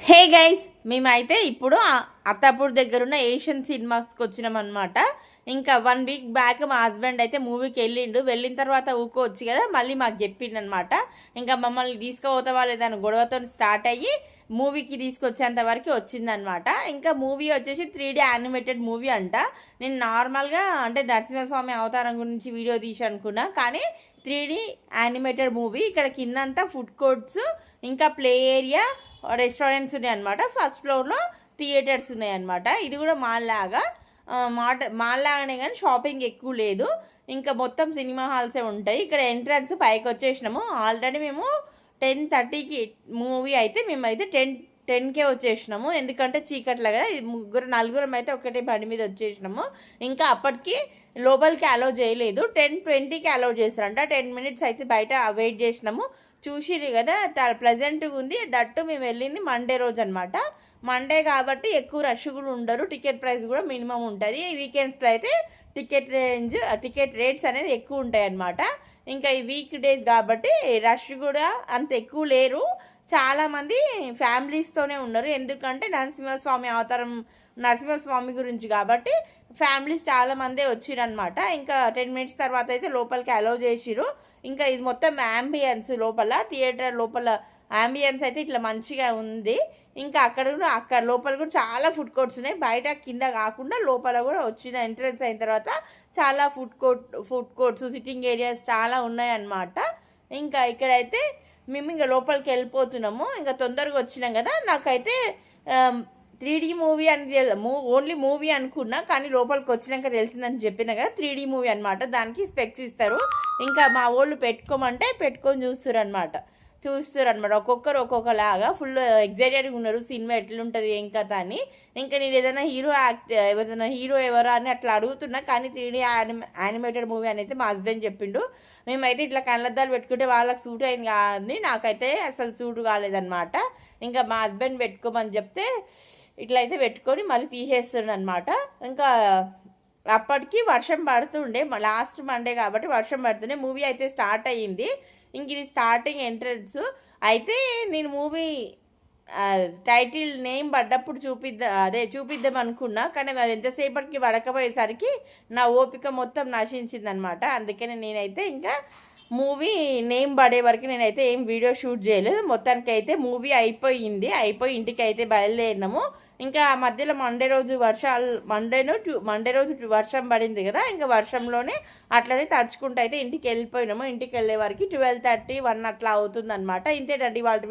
Hey guys, మేమైతే ఇప్పుడు అత్తాపూర్ దగ్గర ఉన్న ఏషియన్ సినిమాస్కి వచ్చినాం అనమాట. ఇంకా 1 వీక్ బ్యాక్ మా హస్బెండ్ అయితే మూవీకి వెళ్ళిండు. వెళ్ళిన తర్వాత ఊకోవచ్చు కదా, మళ్ళీ మాకు చెప్పిండనమాట. ఇంకా మమ్మల్ని తీసుకుపోతావా లేదని గొడవతో స్టార్ట్ అయ్యి మూవీకి తీసుకొచ్చేంత వరకు వచ్చిందనమాట. ఇంకా మూవీ వచ్చేసి 3D యానిమేటెడ్ మూవీ అంట. నేను నార్మల్గా అంటే నరసింహస్వామి అవతారం గురించి వీడియో తీసి అనుకున్నా, కానీ 3D యానిమేటెడ్ మూవీ. ఇక్కడ కిందంతా ఫుడ్ కోర్ట్స్, ఇంకా ప్లే ఏరియా, రెస్టారెంట్స్ ఉన్నాయి అనమాట. ఫస్ట్ ఫ్లోర్లో థియేటర్స్ ఉన్నాయి అనమాట. ఇది కూడా మాల్ లాగా మాల్ లాగానే, కానీ షాపింగ్ ఎక్కువ లేదు. ఇంకా మొత్తం సినిమా హాల్సే ఉంటాయి. ఇక్కడ ఎంట్రన్స్ పైకి వచ్చేసినాము. ఆల్రెడీ మేము 10:30కి మూవీ అయితే మేమైతే 10కే వచ్చేసినాము. ఎందుకంటే చీకట్ల కదా, నలుగురం అయితే ఒకటే బండి మీద వచ్చేసినాము. ఇంకా అప్పటికి లోపలికి అలౌ చేయలేదు. 10:20కి అలౌ చేస్తారంట. 10 మినిట్స్ అయితే బయట వెయిట్ చేసినాము. చూసిరు కదా, ప్లెజెంట్గా ఉంది. దట్టు మేము వెళ్ళింది మండే రోజు అనమాట. మండే కాబట్టి ఎక్కువ రష్ కూడా ఉండరు. టికెట్ ప్రైస్ కూడా మినిమం ఉంటుంది. ఈ వీకెండ్స్లో అయితే టికెట్ రేట్స్ అనేది ఎక్కువ ఉంటాయి అన్నమాట. ఇంకా ఈ వీక్ డేస్ కాబట్టి రష్ కూడా అంత ఎక్కువ లేరు. చాలామంది ఫ్యామిలీస్తోనే ఉన్నారు. ఎందుకంటే నరసింహస్వామి గురించి కాబట్టి ఫ్యామిలీస్ చాలామందే వచ్చిరనమాట. ఇంకా 10 మినిట్స్ తర్వాత అయితే లోపలికి అలౌ చేసిరు. ఇంకా ఇది మొత్తం యాంబియన్స్, లోపల థియేటర్ లోపల యాంబియన్స్ అయితే ఇట్లా మంచిగా ఉంది. ఇంకా అక్కడ లోపల కూడా చాలా ఫుడ్ కోర్ట్స్ ఉన్నాయి. బయట కింద కాకుండా లోపల కూడా వచ్చిన ఎంట్రన్స్ అయిన తర్వాత చాలా ఫుడ్ కోర్ట్స్, సిట్టింగ్ ఏరియాస్ చాలా ఉన్నాయి అన్నమాట. ఇంకా ఇక్కడైతే మేము ఇంకా లోపలికి వెళ్ళిపోతున్నాము. ఇంకా తొందరగా వచ్చినాం కదా. నాకైతే 3D మూవీ అని ఓన్లీ మూవీ అనుకున్నా, కానీ లోపలికి వచ్చినాక తెలిసిందని చెప్పిన కదా 3D మూవీ అనమాట. దానికి స్పెక్స్ ఇస్తారు. ఇంకా మా వాళ్ళు పెట్టుకోమంటే పెట్టుకొని చూస్తారు అనమాట. ఒక్కొక్కరు ఒక్కొక్కలాగా ఫుల్ ఎగ్జైటెడ్గా ఉన్నారు. సినిమా ఎట్లుంటుంది ఏం కథ అని. ఇంకా నేను ఏదైనా హీరో ఎవరా అని అట్లా అడుగుతున్నా, కానీ 3D యానిమేటెడ్ మూవీ అని అయితే మా హస్బెండ్ చెప్పిండు. మేమైతే ఇట్లా కళ్ళద్దాలు పెట్టుకుంటే వాళ్ళకి సూట్ అయింది కానీ నాకైతే అసలు సూట్ కాలేదన్నమాట. ఇంకా మా హస్బెండ్ పెట్టుకోమని చెప్తే ఇట్లయితే పెట్టుకొని మళ్ళీ తీసేస్తుండే అనమాట. ఇంకా అప్పటికి వర్షం పడుతుండే, లాస్ట్ మండే కాబట్టి వర్షం పడుతుండే. మూవీ అయితే స్టార్ట్ అయ్యింది. ఇంక ఇది స్టార్టింగ్ ఎంట్రన్స్ అయితే. నేను మూవీ టైటిల్ నేమ్ పడ్డప్పుడు చూపిద్దాం అనుకున్నా, కానీ అది ఎంతసేపటికి పడకపోయేసరికి నా ఓపిక మొత్తం నశించిందనమాట. అందుకని నేనైతే ఇంకా మూవీ నేమ్ పడే వరకు నేనైతే ఏం వీడియో షూట్ చేయలేదు. మొత్తానికి అయితే మూవీ అయిపోయి ఇంటికి అయితే బయలుదేరినాము. ఇంకా మధ్యలో మండే రోజు వర్షం పడింది కదా. ఇంకా వర్షంలోనే అట్లనే తడుచుకుంటూ అయితే ఇంటికి వెళ్ళిపోయినాము. ఇంటికి వెళ్ళే వరకు 12:30, 1 అట్లా అవుతుంది అనమాట. ఇంతేనండి వాళ్ళ